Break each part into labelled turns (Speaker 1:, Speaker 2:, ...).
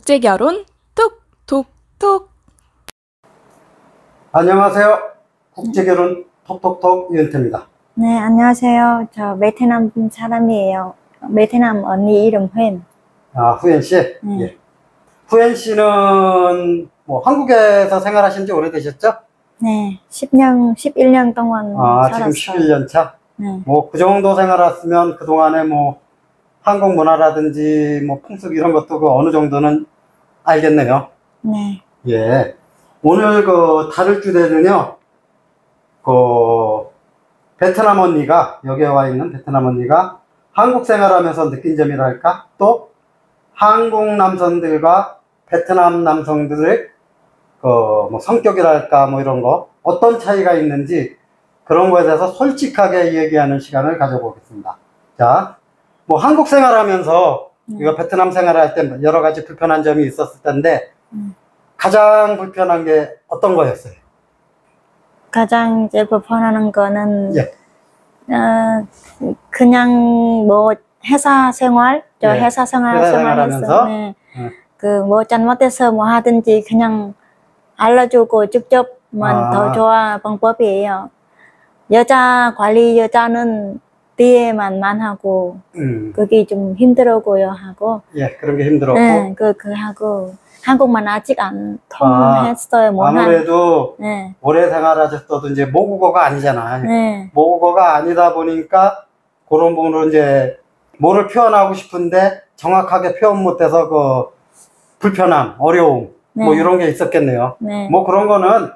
Speaker 1: 국제결혼 톡톡톡.
Speaker 2: 안녕하세요. 국제결혼 톡톡톡 이은태입니다.
Speaker 3: 네, 안녕하세요. 저 베트남 사람이에요. 베트남 언니 이름 후엔.
Speaker 2: 아, 후엔 씨? 예. 후엔 씨는 뭐 한국에서 생활하신 지 오래되셨죠?
Speaker 3: 네, 11년 동안 살았어요.
Speaker 2: 지금 11년 차?
Speaker 3: 네.
Speaker 2: 뭐 그 정도 생활했으면 그동안에 뭐 한국 문화라든지 뭐 풍습 이런 것도 그 어느 정도는 알겠네요.
Speaker 3: 네.
Speaker 2: 예. 오늘 그 다룰 주제는요, 베트남 언니가, 여기에 와 있는 베트남 언니가 한국 생활하면서 느낀 점이랄까? 또 한국 남성들과 베트남 남성들의 뭐 성격이랄까 뭐 이런 거 어떤 차이가 있는지 그런 거에 대해서 솔직하게 얘기하는 시간을 가져보겠습니다. 자, 뭐 한국 생활하면서 이거 베트남 생활할 때 여러 가지 불편한 점이 있었을 텐데 가장 불편한 게 어떤 거였어요?
Speaker 3: 가장 제일 불편한 거는
Speaker 2: 예.
Speaker 3: 그냥 뭐 회사 생활,
Speaker 2: 예.
Speaker 3: 회사 생활하면서
Speaker 2: 네.
Speaker 3: 그 뭐 잘못해서 뭐 하든지 그냥 알려주고 직접만 더 좋아 방법이에요. 관리 여자는 뒤에만 하고 그게 좀 힘들었고요 하고.
Speaker 2: 예, 그런 게 힘들었고.
Speaker 3: 네, 하고 한국만 아직 안 통했어요.
Speaker 2: 아무래도 오래 생활하셨어도 이제 모국어가 아니잖아요.
Speaker 3: 네.
Speaker 2: 모국어가 아니다 보니까 그런 부분으로 이제 뭐를 표현하고 싶은데 정확하게 표현 못해서 그 불편함, 어려움 뭐 이런 게 있었겠네요.
Speaker 3: 네.
Speaker 2: 뭐 그런 거는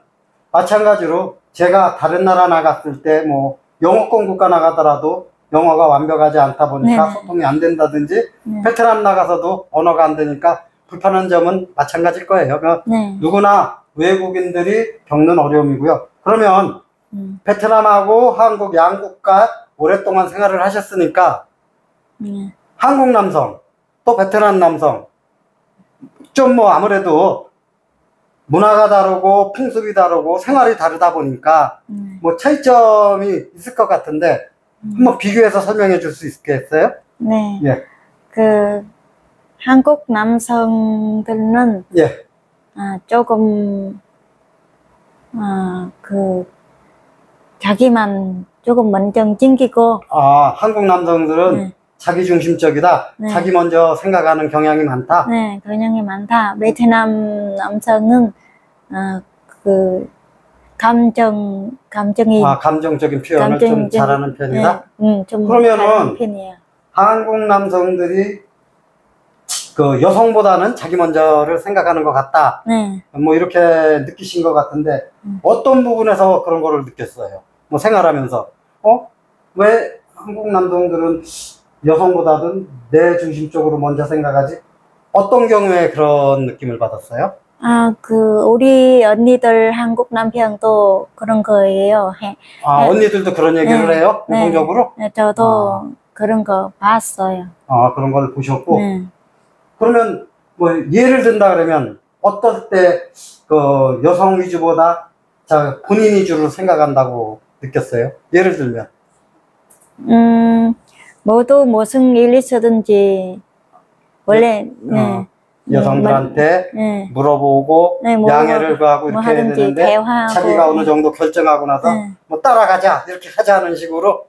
Speaker 2: 마찬가지로 제가 다른 나라 나갔을 때 뭐 영어권 국가 나가더라도 영어가 완벽하지 않다 보니까 소통이 안 된다든지 베트남 나가서도 언어가 안 되니까 불편한 점은 마찬가지일 거예요. 누구나 외국인들이 겪는 어려움이고요. 그러면 베트남하고 한국 양국가 오랫동안 생활을 하셨으니까 한국 남성 또 베트남 남성 좀 뭐 아무래도 문화가 다르고 풍습이 다르고 생활이 다르다 보니까 뭐 차이점이 있을 것 같은데 한번 비교해서 설명해 줄 수 있겠어요?
Speaker 3: 네.
Speaker 2: 예.
Speaker 3: 한국 남성들은 조금 자기만 조금 먼저 챙기고.
Speaker 2: 한국 남성들은 자기중심적이다. 자기 먼저 생각하는 경향이 많다.
Speaker 3: 네, 경향이 많다. 베트남 남성은 감정이
Speaker 2: 감정적인 표현을 좀 잘하는 편이다.
Speaker 3: 좀
Speaker 2: 그러면은
Speaker 3: 잘하는 편이에요.
Speaker 2: 한국 남성들이 그 여성보다는 자기 먼저를 생각하는 것 같다. 뭐 이렇게 느끼신 것 같은데 어떤 부분에서 그런 거를 느꼈어요? 뭐 생활하면서 왜 한국 남성들은 여성보다는 내 중심적으로 먼저 생각하지? 어떤 경우에 그런 느낌을 받았어요?
Speaker 3: 우리 언니들 한국 남편도 그런 거예요.
Speaker 2: 언니들도 그런 얘기를 해요? 공통적으로?
Speaker 3: 네, 저도 그런 거 봤어요.
Speaker 2: 그런 걸 보셨고. 그러면 뭐 예를 든다 그러면 어떨 때 그 여성 위주보다 본인 위주로 생각한다고 느꼈어요? 예를 들면
Speaker 3: 모두 무슨 일이 있었든지 원래
Speaker 2: 여성들한테 물어보고 양해를 구하고 이렇게 해야 되는데
Speaker 3: 대화하고,
Speaker 2: 자기가 어느 정도 결정하고 나서 뭐 따라가자 이렇게 하자는 식으로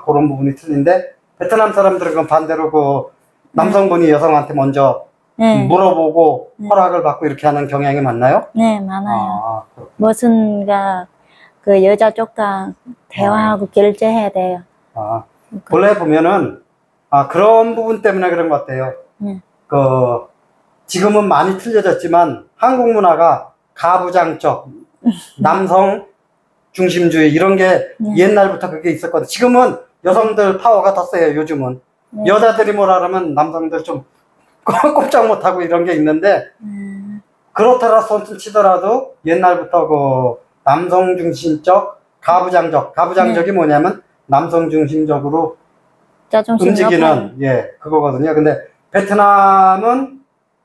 Speaker 2: 그런 부분이 틀린데 베트남 사람들은 그건 반대로 그 남성분이 여성한테 먼저 물어보고 허락을 받고 이렇게 하는 경향이 많나요?
Speaker 3: 네, 많아요. 그 여자 쪽과 대화하고 결제해야 돼요.
Speaker 2: 본래 보면은 그런 부분 때문에 그런 것 같아요. 지금은 많이 틀려졌지만 한국 문화가 가부장적 남성 중심주의 이런 게 옛날부터 그게 있었거든요. 지금은 여성들 파워가 더 세요. 요즘은 여자들이 뭐라 그러면 남성들 좀 꼼짝 못하고 이런 게 있는데 그렇더라 손 치더라도 옛날부터 그 남성 중심적 가부장적이 뭐냐면 남성 중심적으로 움직이는 그거거든요. 근데 베트남은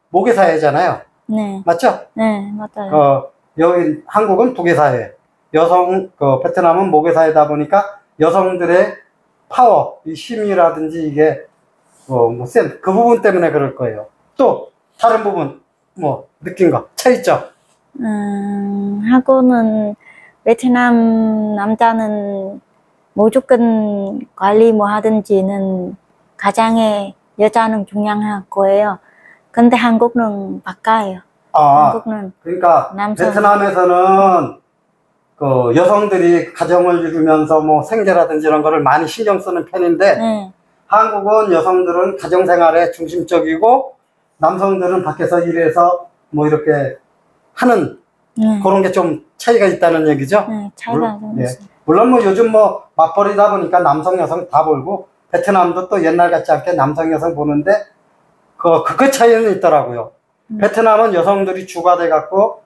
Speaker 2: 모계사회잖아요.
Speaker 3: 네.
Speaker 2: 맞죠?
Speaker 3: 네, 맞아요.
Speaker 2: 여기 한국은 부계사회. 베트남은 모계사회다 보니까 여성들의 파워, 이 힘이라든지 이게 그 부분 때문에 그럴 거예요. 또 다른 부분 뭐 느낀 거 차이점.
Speaker 3: 하고는 베트남 남자는 무조건 관리 뭐 하든지는 가장의 여자는 중요할 거예요. 근데 한국은 바꿔요. 한국은
Speaker 2: 그러니까
Speaker 3: 남성.
Speaker 2: 베트남에서는 그 여성들이 가정을 이루면서 뭐 생계라든지 이런 거를 많이 신경 쓰는 편인데
Speaker 3: 네.
Speaker 2: 한국은 여성들은 가정생활에 중심적이고 남성들은 밖에서 일해서 뭐 이렇게 하는 그런 게 좀 차이가 있다는 얘기죠.
Speaker 3: 네, 차이가 좀 있어요.
Speaker 2: 물론 뭐 요즘 뭐 맞벌이다 보니까 남성 여성 다 벌고 베트남도 또 옛날 같지 않게 남성 여성 보는데 그 차이는 있더라고요. 베트남은 여성들이 주가 돼 갖고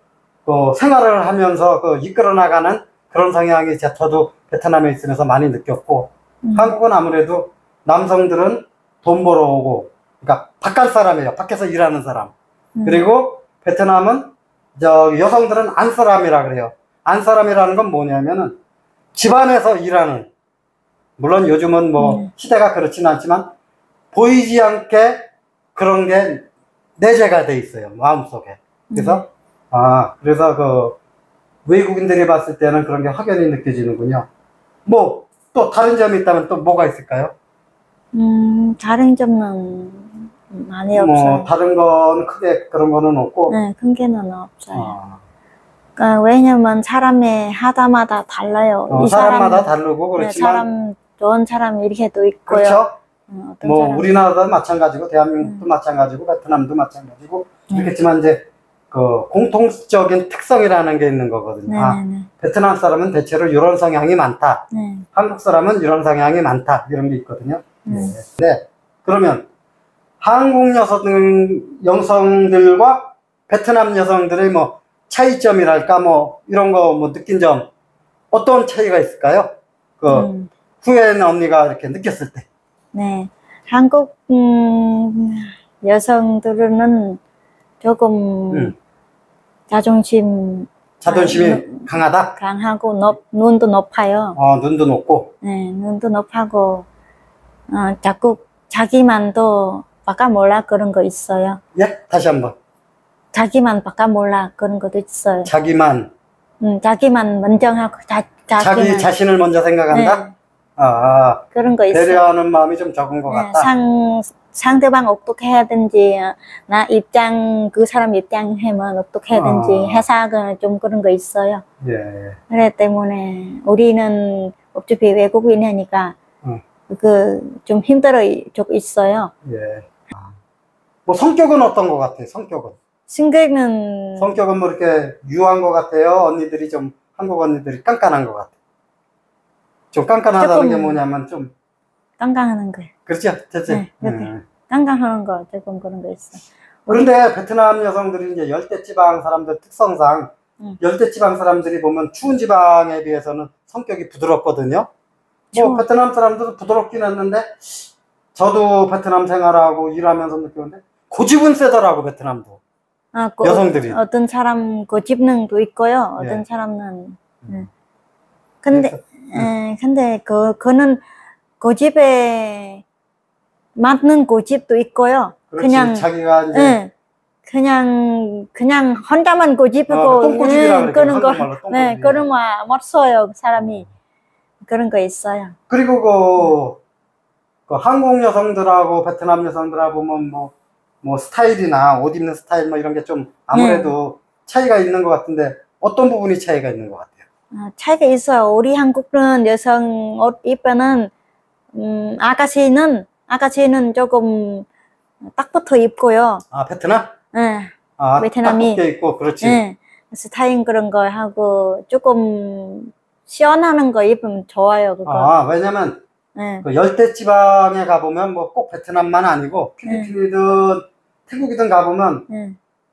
Speaker 2: 생활을 하면서 이끌어 나가는 그런 성향이 저도 베트남에 있으면서 많이 느꼈고 한국은 아무래도 남성들은 돈 벌어오고 그러니까 바깥 사람이에요. 밖에서 일하는 사람. 그리고 베트남은 여성들은 안사람이라 그래요. 안사람이라는 건 뭐냐면은 집안에서 일하는, 물론 요즘은 뭐 시대가 그렇지는 않지만 보이지 않게 그런 게 내재가 돼 있어요. 마음속에. 그래서 그래서 외국인들이 봤을 때는 그런 게 확연히 느껴지는군요. 뭐 또 다른 점이 있다면 또 뭐가 있을까요?
Speaker 3: 다른 점은 많이 없어요.
Speaker 2: 다른 건 크게 그런 거는 없고.
Speaker 3: 네, 큰 게는 없어요. 그러니까 왜냐면 사람의 하다마다 달라요. 이
Speaker 2: 사람마다 다르고 그렇지만.
Speaker 3: 네, 사람 좋은 사람 이렇게도 있고요.
Speaker 2: 그렇죠.
Speaker 3: 어떤
Speaker 2: 뭐
Speaker 3: 사람.
Speaker 2: 우리나라도 마찬가지고 대한민국도 마찬가지고 베트남도 마찬가지고 그렇겠지만 이제 공통적인 특성이라는 게 있는 거거든요. 베트남 사람은 대체로 이런 성향이 많다. 한국 사람은 이런 성향이 많다. 이런 게 있거든요. 네. 그러면 한국 여성들과 베트남 여성들의 뭐 차이점이랄까 뭐 이런 거 뭐 느낀 점 어떤 차이가 있을까요? 후에는 언니가 이렇게 느꼈을 때.
Speaker 3: 네. 한국 여성들은 조금 자존심이
Speaker 2: 강하다?
Speaker 3: 강하고 눈도 높아요.
Speaker 2: 눈도 높고.
Speaker 3: 네, 눈도 높고 자꾸 자기만도 바까 몰라 그런 거 있어요.
Speaker 2: 예? 다시 한번.
Speaker 3: 자기만 바까 몰라 그런 것도 있어요.
Speaker 2: 자기만
Speaker 3: 먼저 하고
Speaker 2: 자기 자신을 먼저 생각한다?
Speaker 3: 네.
Speaker 2: 그런 거 있어요. 배려하는 마음이 좀 적은 것 같다.
Speaker 3: 상대방 어떻게 해야든지 그 사람 입장하면 어떻게 해야든지 회사가 좀 그런 거 있어요.
Speaker 2: 예.
Speaker 3: 그래 때문에 우리는 어차피 외국인이니까 좀 힘들어 좀 있어요.
Speaker 2: 예. 뭐 성격은 어떤 것 같아요? 성격은 뭐 이렇게 유한 것 같아요. 언니들이 좀 한국 언니들이 깐깐한 것 같아요. 좀 깐깐하다는 게 뭐냐면 좀
Speaker 3: 깐깐하는 거예요.
Speaker 2: 그렇죠?
Speaker 3: 네, 깐깐하는 거 조금 그런 거 있어.
Speaker 2: 그런데 베트남 여성들이 이제 열대지방 사람들 특성상 열대지방 사람들이 보면 추운 지방에 비해서는 성격이 부드럽거든요. 뭐 베트남 사람들도 부드럽긴 했는데 저도 베트남 생활하고 일하면서 느꼈는데 고집은 세더라고 베트남도. 여성들이.
Speaker 3: 어떤 사람 고집능도 있고요. 어떤 사람은. 근데 그는 고집에 맞는 고집도 있고요.
Speaker 2: 그렇지,
Speaker 3: 그냥
Speaker 2: 자기가 이제
Speaker 3: 그냥 혼자만 고집이고
Speaker 2: 똥고집이라
Speaker 3: 그런 거 그런 거 못 써요 사람이. 그런 거 있어요.
Speaker 2: 그리고 그 한국 여성들하고 베트남 여성들하고 보면 뭐 스타일이나 옷 입는 스타일 뭐 이런 게 좀 아무래도 차이가 있는 것 같은데 어떤 부분이 차이가 있는 것 같아요?
Speaker 3: 차이가 있어요. 우리 한국은 여성 옷 입으면 아가씨는 조금 딱 붙어 입고요.
Speaker 2: 베트남?
Speaker 3: 네.
Speaker 2: 베트남이 딱 붙어 입고 그렇지.
Speaker 3: 네. 스타일 그런 거 하고 조금 시원한 거 입으면 좋아요. 그거.
Speaker 2: 왜냐면 그 열대지방에 가보면 뭐 꼭 베트남만 아니고 필리핀이든 태국이든 가보면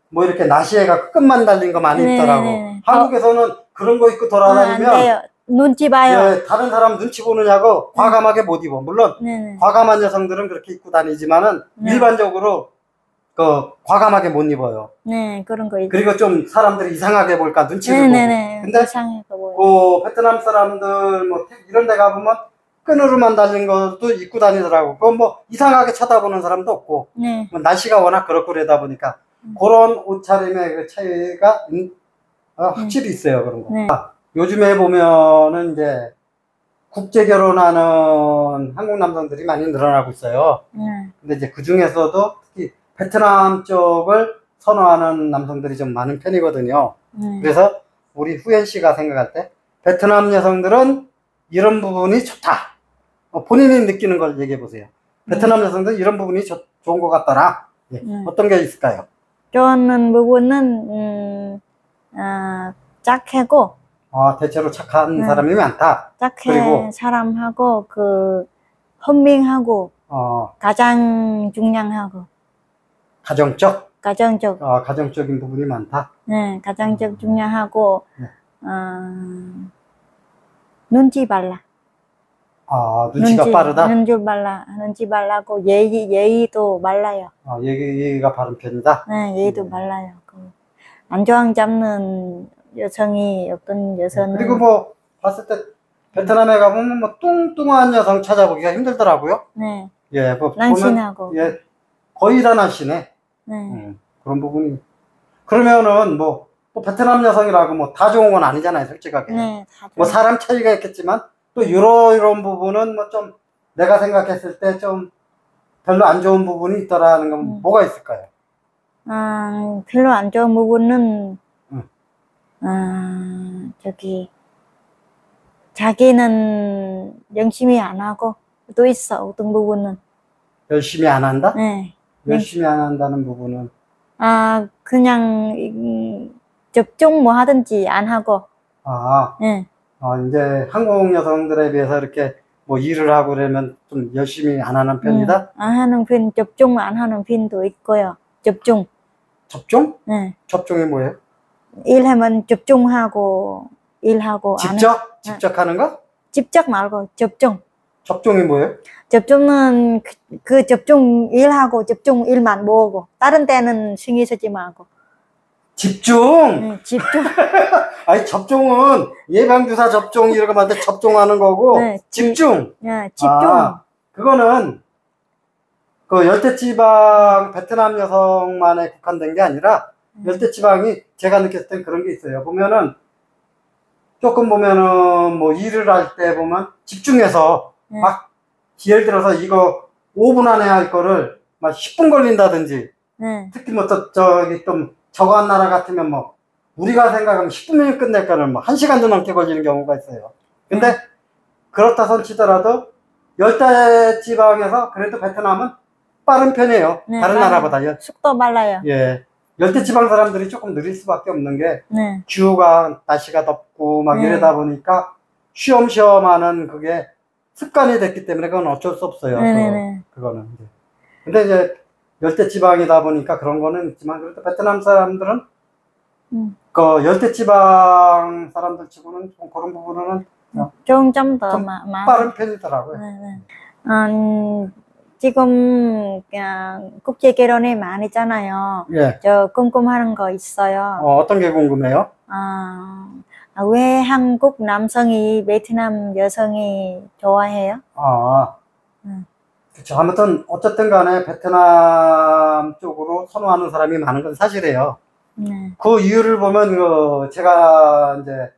Speaker 2: 뭐 이렇게 나시에가 끝만 달린 거 많이 있더라고. 한국에서는 그런 거 입고 돌아다니면
Speaker 3: 눈치 봐요.
Speaker 2: 다른 사람 눈치 보느냐고 과감하게 못 입어. 물론 과감한 여성들은 그렇게 입고 다니지만은 일반적으로 과감하게 못 입어요.
Speaker 3: 네, 그런 거 있어요.
Speaker 2: 그리고 좀 사람들이 이상하게 볼까 눈치를 보고. 근데 베트남 사람들 뭐 이런 데 가보면 끈으로만 달린 것도 입고 다니더라고. 그건 뭐 이상하게 쳐다보는 사람도 없고. 뭐 날씨가 워낙 그렇고 그러다 보니까. 그런 옷차림의 그 차이가 확실히 있어요. 그런 거.
Speaker 3: 네.
Speaker 2: 요즘에 보면은 이제 국제 결혼하는 한국 남성들이 많이 늘어나고 있어요. 근데 이제 그 중에서도 특히 베트남 쪽을 선호하는 남성들이 좀 많은 편이거든요. 그래서 우리 후연 씨가 생각할 때 베트남 여성들은 이런 부분이 좋다. 본인이 느끼는 걸 얘기해 보세요. 베트남 여성들은 이런 부분이 좋은 것 같더라. 예. 어떤 게 있을까요?
Speaker 3: 저는 부분은 착하고
Speaker 2: 대체로 착한 사람이 많다.
Speaker 3: 착해
Speaker 2: 그리고
Speaker 3: 사람하고 그 헌민하고 가장 중요하고
Speaker 2: 가정적
Speaker 3: 가정적
Speaker 2: 가정적인 부분이 많다.
Speaker 3: 네, 가정적 중요하고
Speaker 2: 네.
Speaker 3: 눈치 발라
Speaker 2: 눈치가 빠르다.
Speaker 3: 눈치 발라고 예의도 말라요.
Speaker 2: 예의가 바른 편이다.
Speaker 3: 네, 예의도 말라요. 안주왕 잡는 여성이 어떤 여성은
Speaker 2: 그리고 뭐 봤을 때 베트남에 가보면 뭐 뚱뚱한 여성 찾아보기가 힘들더라고요.
Speaker 3: 네,
Speaker 2: 예, 뭐
Speaker 3: 난신하고
Speaker 2: 보면, 예, 거의 다 날씬해.
Speaker 3: 네.
Speaker 2: 그런 부분이. 그러면은 뭐 또 베트남 여성이라고 뭐 다 좋은 건 아니잖아요, 솔직하게.
Speaker 3: 네, 다
Speaker 2: 뭐 사람 차이가 있겠지만 또 이런 부분은 뭐 좀 내가 생각했을 때 좀 별로 안 좋은 부분이 있더라는 건 뭐가 있을까요?
Speaker 3: 별로 안 좋은 부분은 저기 자기는 열심히 안 하고 또 있어 어떤 부분은
Speaker 2: 열심히 안 한다?
Speaker 3: 네.
Speaker 2: 열심히 안 한다는 부분은
Speaker 3: 그냥 접종 뭐 하든지 안 하고 네.
Speaker 2: 이제 한국 여성들에 비해서 이렇게 뭐 일을 하고 그러면 좀 열심히 안 하는 편이다?
Speaker 3: 안 하는 편, 접종 안 하는 편도 있고요. 접종?
Speaker 2: 네. 접종이 뭐예요?
Speaker 3: 일하면 접종하고 일하고
Speaker 2: 직접 하는 거?
Speaker 3: 직접 말고 접종.
Speaker 2: 접종이 뭐예요?
Speaker 3: 접종은 그 접종 일하고 접종 일만 모으고 다른 때는 신경 쓰지 말고.
Speaker 2: 집중!
Speaker 3: 집중.
Speaker 2: 아니, 접종은 예방주사 접종 이런 거 말때 접종하는 거고,
Speaker 3: 네,
Speaker 2: 집중!
Speaker 3: 집중.
Speaker 2: 그거는 그 열대지방 베트남 여성만에 국한된 게 아니라 열대지방이 제가 느꼈을 땐 그런 게 있어요. 보면은 조금 보면은 뭐 일을 할 때 보면 집중해서 막 예를 들어서 이거 5분 안에 할 거를 막 10분 걸린다든지 특히 뭐 저기 좀 저거한 나라 같으면 뭐 우리가 생각하면 10분이면 끝낼 거를 뭐 1시간도 넘게 걸리는 경우가 있어요. 근데 그렇다 손 치더라도 열대지방에서 그래도 베트남은 빠른 편이에요. 다른 나라보다.
Speaker 3: 속도 빨라요.
Speaker 2: 예. 열대지방 사람들이 조금 느릴 수밖에 없는 게 기후가 날씨가 덥고 막 이러다 보니까 쉬엄쉬엄 하는 그게 습관이 됐기 때문에 그건 어쩔 수 없어요. 그거는 이제. 근데 이제 열대지방이다 보니까 그런 거는 있지만 그래도 베트남 사람들은 그 열대지방 사람들 치고는 좀 그런 부분은
Speaker 3: 좀 더
Speaker 2: 빠른 편이더라고요.
Speaker 3: 지금 그냥 국제 결혼이 많이잖아요.
Speaker 2: 예.
Speaker 3: 저 궁금한 거 있어요.
Speaker 2: 어떤 게 궁금해요?
Speaker 3: 왜 한국 남성이 베트남 여성이 좋아해요?
Speaker 2: 그렇죠. 아무튼 어쨌든 간에 베트남 쪽으로 선호하는 사람이 많은 건 사실이에요. 그 이유를 보면 제가 이제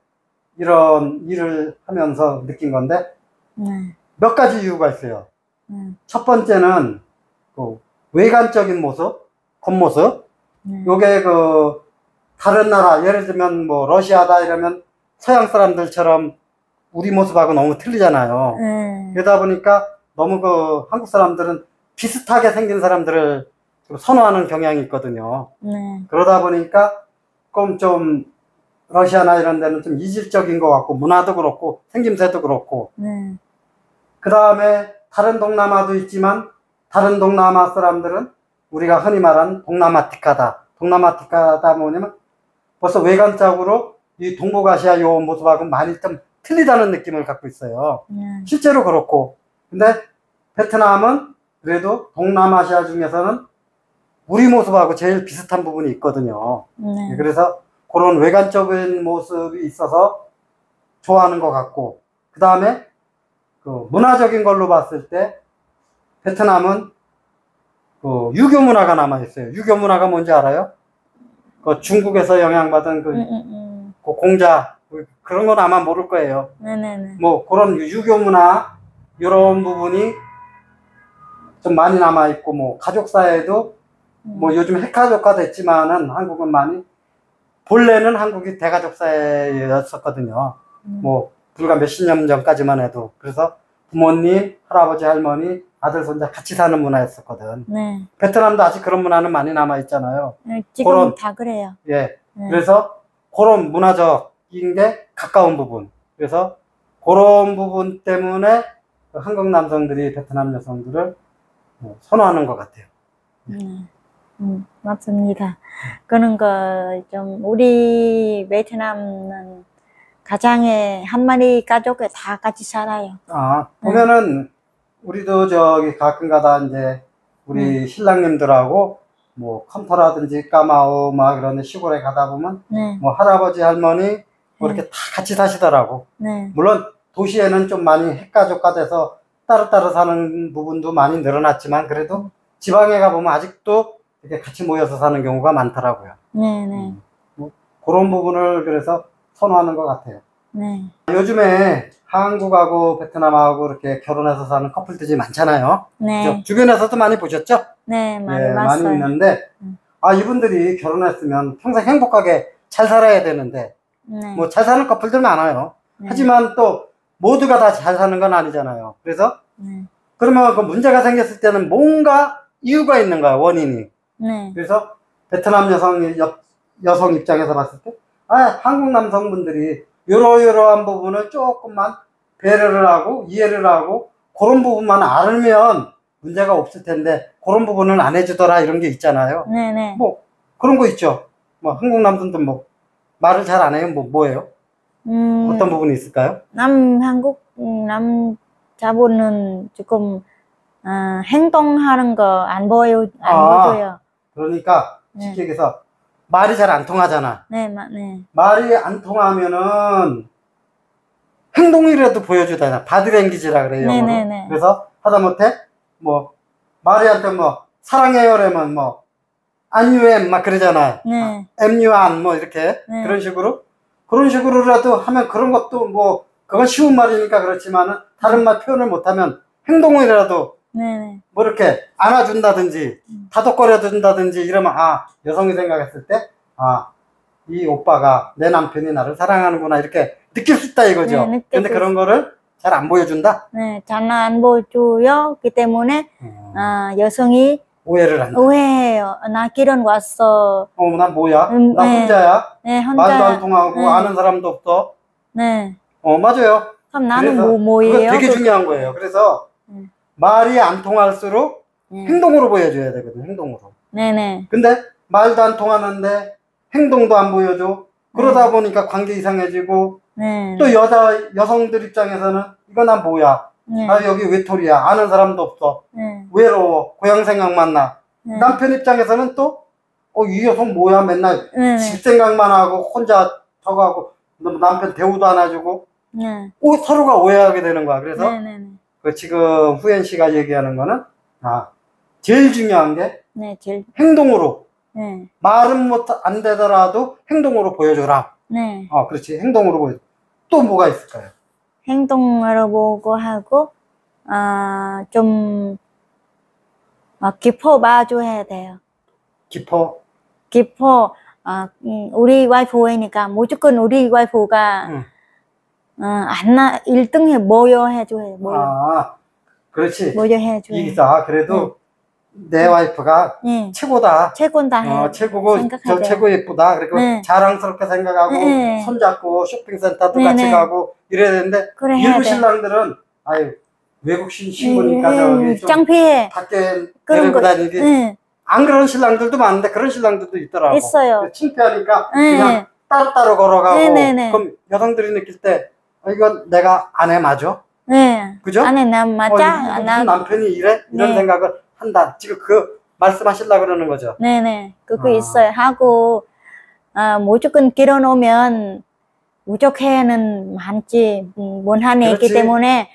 Speaker 2: 이런 일을 하면서 느낀 건데 몇 가지 이유가 있어요. 첫 번째는 그 외관적인 모습, 겉모습. 요게 그 다른 나라, 예를 들면 뭐 러시아다 이러면 서양 사람들처럼 우리 모습하고 너무 틀리잖아요. 그러다 보니까 너무 그 한국 사람들은 비슷하게 생긴 사람들을 선호하는 경향이 있거든요. 그러다 보니까 좀 러시아나 이런 데는 좀 이질적인 것 같고 문화도 그렇고 생김새도 그렇고 그 다음에 다른 동남아도 있지만 다른 동남아 사람들은 우리가 흔히 말하는 동남아틱하다. 동남아틱하다 뭐냐면 벌써 외관적으로 이 동북아시아 요 모습하고 많이 좀 틀리다는 느낌을 갖고 있어요. 실제로 그렇고. 근데 베트남은 그래도 동남아시아 중에서는 우리 모습하고 제일 비슷한 부분이 있거든요. 그래서 그런 외관적인 모습이 있어서 좋아하는 것 같고, 그 다음에 그 문화적인 걸로 봤을 때 베트남은 그 유교 문화가 남아 있어요. 유교 문화가 뭔지 알아요? 그 중국에서 영향받은 그 공자 그런 건 아마 모를 거예요.
Speaker 3: 네네네.
Speaker 2: 뭐 그런 유교 문화 이런 부분이 좀 많이 남아 있고 뭐 가족 사회도 뭐 요즘 핵가족화 됐지만은 한국은 많이 본래는 한국이 대가족 사회였었거든요. 뭐 불과 몇십 년 전까지만 해도 그래서 부모님, 할아버지, 할머니, 아들, 손자 같이 사는 문화였었거든.
Speaker 3: 네.
Speaker 2: 베트남도 아직 그런 문화는 많이 남아 있잖아요.
Speaker 3: 네, 지금
Speaker 2: 그런-
Speaker 3: 다 그래요.
Speaker 2: 예.
Speaker 3: 네.
Speaker 2: 그래서 그런 문화적인 게 가까운 부분. 그래서 그런 부분 때문에 한국 남성들이 베트남 여성들을 선호하는 것 같아요.
Speaker 3: 맞습니다. 그런 거 좀 우리 베트남은 가장에 한 마리 가족에 다 같이 살아요.
Speaker 2: 아, 보면은 우리도 저기 가끔 가다 이제 우리 신랑님들하고 뭐 컴터라든지 까마오 막 이런 시골에 가다 보면
Speaker 3: 네.
Speaker 2: 뭐 할아버지 할머니 뭐 이렇게 다 같이 사시더라고.
Speaker 3: 네.
Speaker 2: 물론 도시에는 좀 많이 핵가족화 돼서 따로따로 사는 부분도 많이 늘어났지만 그래도 지방에 가보면 아직도 이렇게 같이 모여서 사는 경우가 많더라고요.
Speaker 3: 네.
Speaker 2: 뭐 그런 부분을 그래서 선호하는 것 같아요.
Speaker 3: 네.
Speaker 2: 요즘에 한국하고 베트남하고 이렇게 결혼해서 사는 커플들이 많잖아요.
Speaker 3: 네.
Speaker 2: 그죠? 주변에서도 많이 보셨죠?
Speaker 3: 네. 많이
Speaker 2: 예,
Speaker 3: 봤어요.
Speaker 2: 많이 있는데, 아, 이분들이 결혼했으면 평생 행복하게 잘 살아야 되는데,
Speaker 3: 네.
Speaker 2: 뭐 잘 사는 커플들 많아요.
Speaker 3: 네.
Speaker 2: 하지만 또 모두가 다 잘 사는 건 아니잖아요. 그래서
Speaker 3: 네.
Speaker 2: 그러면 그 문제가 생겼을 때는 뭔가 이유가 있는 거야, 원인이.
Speaker 3: 네.
Speaker 2: 그래서 베트남 여성 입장에서 봤을 때, 아, 한국 남성분들이 이러이러한 부분을 조금만 배려를 하고 이해를 하고 그런 부분만 알면 문제가 없을 텐데 그런 부분은 안 해주더라 이런 게 있잖아요.
Speaker 3: 네.
Speaker 2: 뭐 그런 거 있죠. 뭐 한국 남성들 뭐 말을 잘 안 해요. 뭐예요? 어떤 부분이 있을까요?
Speaker 3: 한국 남자분은 조금 행동하는 거 안 보여줘요.
Speaker 2: 그러니까 쉽게 얘기해서 말이 잘 안 통하잖아.
Speaker 3: 네.
Speaker 2: 말이 안 통하면은 행동이라도 보여주잖아. 바디랭귀지라 그래요. 영어로.
Speaker 3: 네네네.
Speaker 2: 그래서 하다못해 뭐 마리한테 뭐 사랑해요 그러면 뭐 안유엠 막 그러잖아.
Speaker 3: 네.
Speaker 2: 엠유안 뭐 이렇게
Speaker 3: 네.
Speaker 2: 그런 식으로라도 하면 그런 것도 뭐 그건 쉬운 말이니까 그렇지만은 다른 말 표현을 못하면 행동이라도
Speaker 3: 네.
Speaker 2: 뭐 이렇게 안아준다든지 다독거려준다든지 이러면 아 여성이 생각했을 때 아 이 오빠가 내 남편이 나를 사랑하는구나 이렇게 느낄 수 있다 이거죠.
Speaker 3: 네,
Speaker 2: 근데 그런 거를 잘 안 보여준다.
Speaker 3: 네, 잘 안 보여줘요. 그 때문에 여성이
Speaker 2: 오해를 한다.
Speaker 3: 오해해요. 나 결혼 왔어.
Speaker 2: 난 뭐야? 나
Speaker 3: 네.
Speaker 2: 혼자야?
Speaker 3: 네, 혼자.
Speaker 2: 말도 안 통하고
Speaker 3: 네.
Speaker 2: 아는 사람도 없어.
Speaker 3: 네.
Speaker 2: 맞아요.
Speaker 3: 그럼 나는
Speaker 2: 그래서
Speaker 3: 뭐예요?
Speaker 2: 그거 되게 중요한 거예요. 그래서 말이 안 통할수록 행동으로 보여줘야 되거든. 행동으로.
Speaker 3: 네네.
Speaker 2: 근데 말도 안 통하는데 행동도 안 보여줘. 그러다 보니까 관계 이상해지고
Speaker 3: 네.
Speaker 2: 또 여성들 입장에서는 이거 난 뭐야?
Speaker 3: 네.
Speaker 2: 나 여기 외톨이야. 아는 사람도 없어.
Speaker 3: 네.
Speaker 2: 외로워. 고향 생각만 나.
Speaker 3: 네.
Speaker 2: 남편 입장에서는 또 이 여성 뭐야? 맨날
Speaker 3: 네.
Speaker 2: 집 생각만 하고 혼자 저거 하고 남편 대우도 안 해주고
Speaker 3: 네.
Speaker 2: 서로가 오해하게 되는 거야. 그래서
Speaker 3: 네.
Speaker 2: 그 지금 후엔 씨가 얘기하는 거는 제일 중요한 게
Speaker 3: 네, 제일.
Speaker 2: 행동으로
Speaker 3: 네.
Speaker 2: 말은 안 되더라도 행동으로 보여줘라.
Speaker 3: 네.
Speaker 2: 그렇지. 행동으로 보여줘. 또 뭐가 있을까요?
Speaker 3: 행동으로 보고 하고, 좀, 깊어 봐줘야 돼요.
Speaker 2: 깊어.
Speaker 3: 우리 와이프니까 무조건 우리 와이프가, 1등에 모여 해줘요.
Speaker 2: 그렇지.
Speaker 3: 모여 해줘요.
Speaker 2: 이기사. 그래도 내 와이프가
Speaker 3: 네.
Speaker 2: 최고다.
Speaker 3: 최고다 해.
Speaker 2: 최고고
Speaker 3: 생각하죠.
Speaker 2: 저 최고 예쁘다. 그리고
Speaker 3: 네.
Speaker 2: 자랑스럽게 생각하고
Speaker 3: 네.
Speaker 2: 손잡고 쇼핑센터도
Speaker 3: 네,
Speaker 2: 같이
Speaker 3: 네.
Speaker 2: 가고 이래야 되는데
Speaker 3: 그래, 해야
Speaker 2: 일부
Speaker 3: 돼.
Speaker 2: 신랑들은 외국 신부니까 저기 좀
Speaker 3: 창피해.
Speaker 2: 밖에
Speaker 3: 그런
Speaker 2: 데리고
Speaker 3: 거.
Speaker 2: 다니기
Speaker 3: 네.
Speaker 2: 안 그런 신랑들도 많은데 그런 신랑들도 있더라고.
Speaker 3: 있어요.
Speaker 2: 창피하니까
Speaker 3: 네.
Speaker 2: 그냥 따로따로 걸어가고
Speaker 3: 네.
Speaker 2: 그럼 여성들이 느낄 때 이건 내가 아내 맞아?
Speaker 3: 네.
Speaker 2: 그죠?
Speaker 3: 아니, 난 맞아.
Speaker 2: 무슨 남편이 이래? 이런
Speaker 3: 네.
Speaker 2: 생각을 한다. 지금 그 말씀하시려고 그러는 거죠.
Speaker 3: 네네. 그거 있어요. 하고, 무조건 결혼하면 무조건은 많지. 원한이 있기
Speaker 2: 그렇지.
Speaker 3: 때문에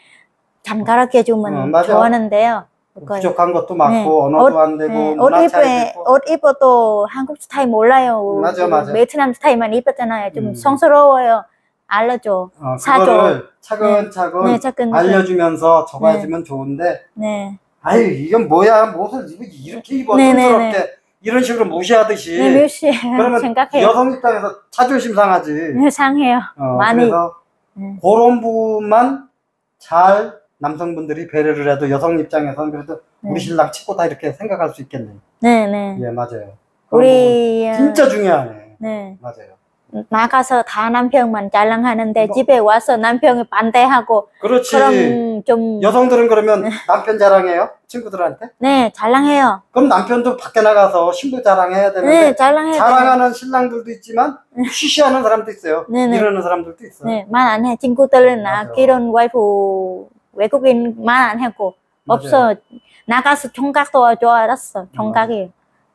Speaker 3: 잘 가르쳐 주면
Speaker 2: 맞아.
Speaker 3: 좋아하는데요.
Speaker 2: 부족한 것도 많고
Speaker 3: 네.
Speaker 2: 언어도 안 되고
Speaker 3: 옷
Speaker 2: 문화 차이도 있고.
Speaker 3: 옷 입어도 한국 스타일 몰라요.
Speaker 2: 맞아, 맞아.
Speaker 3: 베트남 스타일만 입었잖아요. 좀 성스러워요. 알려줘. 사줘.
Speaker 2: 그거를 차근차근
Speaker 3: 네, 차근차근.
Speaker 2: 알려주면서 적어주면 좋은데
Speaker 3: 네.
Speaker 2: 아유 이건 뭐야 옷을 이렇게 입어
Speaker 3: 네, 네,
Speaker 2: 촌스럽게 이런 식으로 무시하듯이
Speaker 3: 네, 몇
Speaker 2: 그러면
Speaker 3: 생각해요.
Speaker 2: 여성 입장에서 자존심 상하지.
Speaker 3: 네, 상해요. 많이.
Speaker 2: 그래서 그런 부분만 잘 남성분들이 배려를 해도 여성 입장에서는 그래도 우리 신랑 친구다 이렇게 생각할 수 있겠네요.
Speaker 3: 네, 네.
Speaker 2: 예, 맞아요.
Speaker 3: 우리
Speaker 2: 진짜 중요하네.
Speaker 3: 네.
Speaker 2: 맞아요.
Speaker 3: 나가서 다 남편만 자랑하는데 집에 와서 남편이 반대하고
Speaker 2: 그렇지.
Speaker 3: 그럼 좀
Speaker 2: 여성들은 그러면 남편 자랑해요? 친구들한테?
Speaker 3: 네, 자랑해요.
Speaker 2: 그럼 남편도 밖에 나가서 신부 자랑해야 되는데
Speaker 3: 네, 자랑해요.
Speaker 2: 자랑하는 신랑들도 있지만 쉬쉬하는 사람도 있어요.
Speaker 3: 네, 네.
Speaker 2: 이러는 사람들도 있어요.
Speaker 3: 네, 말 안 해. 친구들은 나
Speaker 2: 맞아.
Speaker 3: 결혼 와이프 외국인 말 안 하고 없어. 나가서 총각 도와줘 알았어. 총각이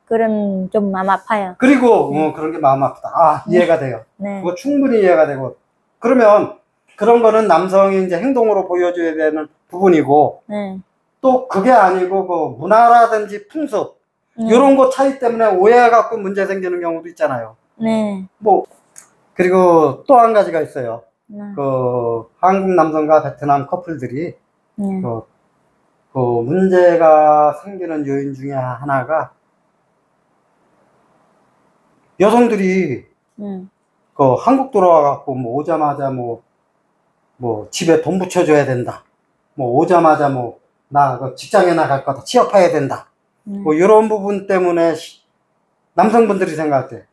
Speaker 3: 그런 좀 마음 아파요.
Speaker 2: 그리고 그런 게 마음 아프다. 아, 이해가 돼요.
Speaker 3: 네.
Speaker 2: 그거 충분히 이해가 되고. 그러면 그런 거는 남성이 이제 행동으로 보여줘야 되는 부분이고
Speaker 3: 네.
Speaker 2: 또 그게 아니고 그 문화라든지 풍습 이런 거 차이 때문에 오해해갖고 문제 생기는 경우도 있잖아요.
Speaker 3: 네.
Speaker 2: 뭐 그리고 또 한 가지가 있어요.
Speaker 3: 네.
Speaker 2: 그 한국 남성과 베트남 커플들이
Speaker 3: 네.
Speaker 2: 그 문제가 생기는 요인 중에 하나가 여성들이 그 한국 들어와갖고 뭐 오자마자 뭐 집에 돈 붙여줘야 된다. 뭐 오자마자 나 그 직장에 나갈 거다. 취업해야 된다. 뭐 이런 부분 때문에 남성분들이 생각할 때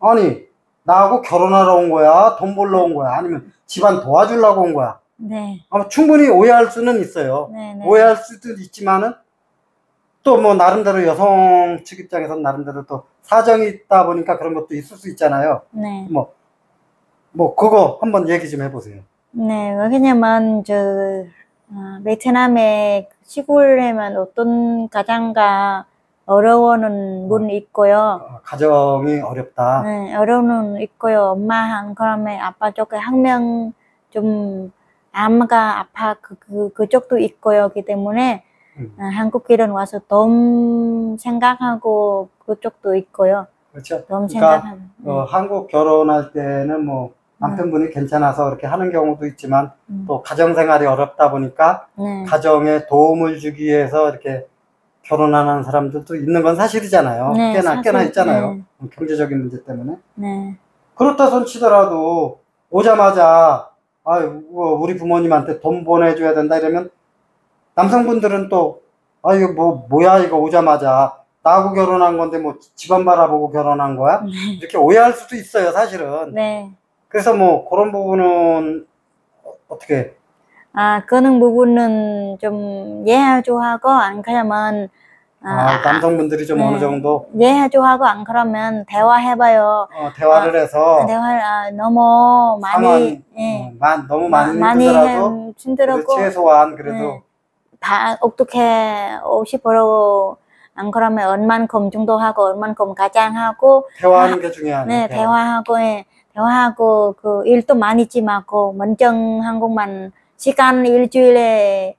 Speaker 2: 아니 나하고 결혼하러 온 거야? 돈 벌러 온 거야? 아니면 집안 도와주려고 온 거야?
Speaker 3: 네.
Speaker 2: 아마 충분히 오해할 수는 있어요.
Speaker 3: 네, 네.
Speaker 2: 오해할 수도 있지만은 또 뭐 나름대로 여성 측 입장에서는 나름대로 또 사정이 있다 보니까 그런 것도 있을 수 있잖아요.
Speaker 3: 네.
Speaker 2: 그거 한번 얘기 좀 해보세요.
Speaker 3: 네, 왜냐면 베트남의 시골에만 어떤 가장과 어려워하는 분 있고요.
Speaker 2: 가정이 어렵다.
Speaker 3: 네, 어려움은 있고요. 엄마 한 그러면 아빠 쪽에 한 명 좀 엄마가 아파 그쪽도 있고요. 그렇기 때문에 한국 길은 와서 돈 생각하고 그쪽도 있고요.
Speaker 2: 그렇죠.
Speaker 3: 돈
Speaker 2: 그러니까
Speaker 3: 생각하고.
Speaker 2: 한국 결혼할 때는 뭐 남편분이 괜찮아서 그렇게 하는 경우도 있지만 또 가정생활이 어렵다 보니까 가정에 도움을 주기 위해서 이렇게 결혼하는 사람들도 있는 건 사실이잖아요.
Speaker 3: 네,
Speaker 2: 꽤나 있잖아요. 경제적인 문제 때문에.
Speaker 3: 네.
Speaker 2: 그렇다 손 치더라도 오자마자 우리 부모님한테 돈 보내줘야 된다 이러면 남성분들은 또 이거 뭐야 이거 오자마자 나하고 결혼한 건데 뭐 집안 바라보고 결혼한 거야? 이렇게 오해할 수도 있어요 사실은.
Speaker 3: 네.
Speaker 2: 그래서 그런 부분은 어떻게?
Speaker 3: 그런 부분은 좀 이해해줘하고 안 그러면
Speaker 2: 남성분들이 좀 어느 정도
Speaker 3: 이해해줘하고 안 그러면 대화해봐요.
Speaker 2: 대화를 해서
Speaker 3: 너무 많이
Speaker 2: 너무 많이 힘들더라도 최소한 그래도
Speaker 3: 어떻게 50% 안 그러면 얼만큼 정도 하고 얼만큼 가장하고
Speaker 2: 대화하는 게 중요하네.
Speaker 3: 네, 대화하고 그 일도 많이 있지 말고 먼저 한국만 시간 일주일에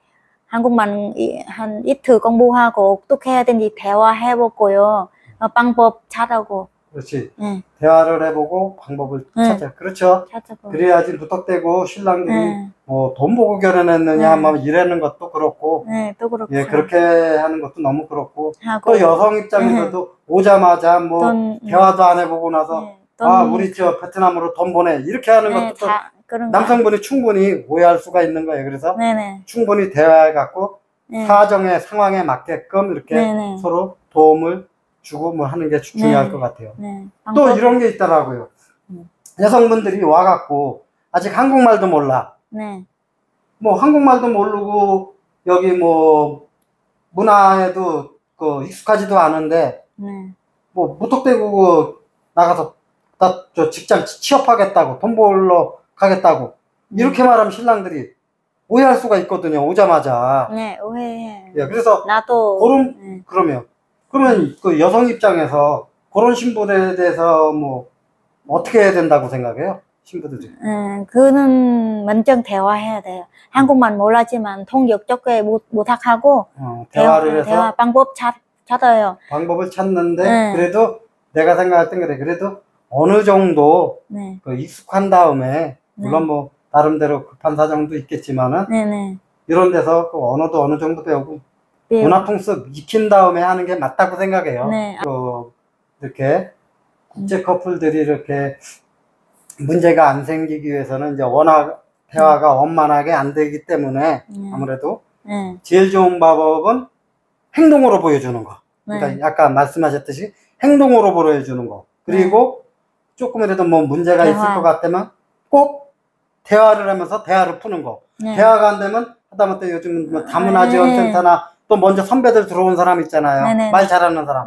Speaker 3: 한국만 한 이틀 공부하고 어떻게 해야 되는지 대화해보고요. 방법 찾아고.
Speaker 2: 그렇지. 대화를 해보고 방법을 찾자. 그렇죠.
Speaker 3: 찾아보고.
Speaker 2: 그래야지 무턱대고 신랑들이 돈 보고 결혼했느냐 이러는 것도 그렇고.
Speaker 3: 또 그렇고.
Speaker 2: 예, 그렇게 하는 것도 너무 그렇고. 또 여성 입장에서도 오자마자 대화도 안 해보고 나서 우리 베트남으로 돈 보내 이렇게 하는 것도 또 남성분이 충분히 오해할 수가 있는 거예요. 그래서 충분히 대화해갖고 사정의 상황에 맞게끔 이렇게 서로 도움을 주고 하는 게 중요할 것 같아요. 또 이런 게 있더라고요. 여성분들이 와갖고 아직 한국말도 몰라. 한국말도 모르고 여기 문화에도 익숙하지도 않은데 무턱대고 나가서 나 직장 취업하겠다고 돈 벌러 가겠다고 이렇게 말하면 신랑들이 오해할 수가 있거든요. 오자마자.
Speaker 3: 네, 오해해.
Speaker 2: 예, 그래서
Speaker 3: 나도
Speaker 2: 그러면 그 여성 입장에서 그런 신분에 대해서 어떻게 해야 된다고 생각해요? 신부들이.
Speaker 3: 그는 먼저 대화해야 돼요. 한국말 몰랐지만 통역 쪽에 부탁하고
Speaker 2: 대화를 해서
Speaker 3: 대화 방법 찾아요.
Speaker 2: 방법을 찾는데 그래도 내가 생각할 땐 그래. 그래도 어느 정도
Speaker 3: 네.
Speaker 2: 그 익숙한 다음에 물론 뭐 나름대로 급한 사정도 있겠지만은
Speaker 3: 네네.
Speaker 2: 이런 데서 그 언어도 어느 정도 배우고 문화풍습 익힌 다음에 하는 게 맞다고 생각해요.
Speaker 3: 네.
Speaker 2: 이렇게 국제 커플들이 이렇게 문제가 안 생기기 위해서는 이제 워낙 대화가 원만하게 안 되기 때문에 아무래도 제일 좋은 방법은 행동으로 보여주는 거. 그러니까 아까 말씀하셨듯이 행동으로 보여주는 거. 그리고 조금이라도 뭐 문제가 있을 것 같다면 꼭 대화를 하면서 대화를 푸는 거. 대화가 안 되면 하다못해 요즘 뭐 다문화지원센터나 또 먼저 선배들 들어온 사람 있잖아요. 말 잘하는 사람.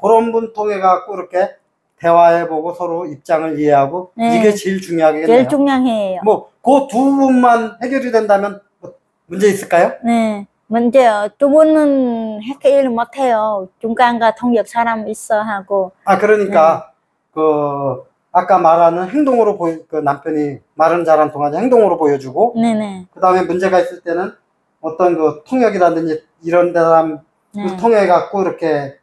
Speaker 2: 그런 분 통해 갖고 이렇게 대화해보고 서로 입장을 이해하고 이게 제일 중요하겠네요.
Speaker 3: 제일 중요해요.
Speaker 2: 뭐 그 두 부분만 해결이 된다면 뭐 문제 있을까요?
Speaker 3: 네. 문제요. 두 분은 해결 못해요. 중간과 통역 사람 있어 하고.
Speaker 2: 그러니까 그 아까 말하는 행동으로 그 남편이 말은 잘 안 통하지 행동으로 보여주고 그 다음에 문제가 있을 때는 어떤 그 통역이라든지 이런 사람 통해 갖고 이렇게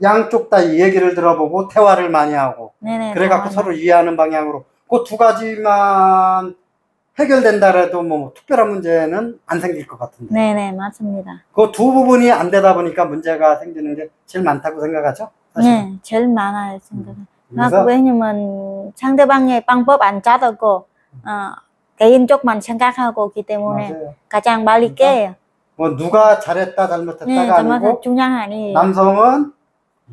Speaker 2: 양쪽 다 이 얘기를 들어보고 대화를 많이 하고 그래 갖고 서로 이해하는 방향으로 그 두 가지만 해결된다 해도 뭐 특별한 문제는 안 생길 것 같은데.
Speaker 3: 네네, 맞습니다.
Speaker 2: 그 두 부분이 안 되다 보니까 문제가 생기는 게 제일 많다고 생각하죠? 사실은?
Speaker 3: 네, 제일 많아요, 생각은. 왜냐면 상대방의 방법 안 짜고 개인 쪽만 생각하고 있기 때문에
Speaker 2: 맞아요.
Speaker 3: 가장 빨리 깨요.
Speaker 2: 뭐 누가 잘했다 잘못했다가 아니고
Speaker 3: 중요하니
Speaker 2: 남성은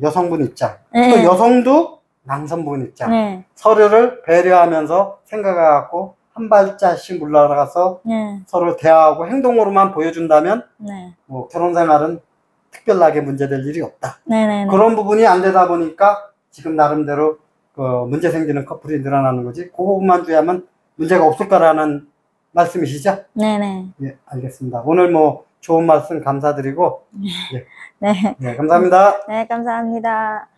Speaker 2: 여성분 입장, 또 여성도 남성분 입장, 서로를 배려하면서 생각해갖고 한 발자씩 물러나가서 서로 대화하고 행동으로만 보여준다면 뭐 결혼 생활은 특별하게 문제될 일이 없다. 그런 부분이 안 되다 보니까 지금 나름대로 그 문제 생기는 커플이 늘어나는 거지. 그 부분만 주의하면 문제가 없을 거라는 말씀이시죠? 네네. 예, 알겠습니다. 오늘 뭐 좋은 말씀 감사드리고 예. 네, 감사합니다.
Speaker 3: 네, 감사합니다.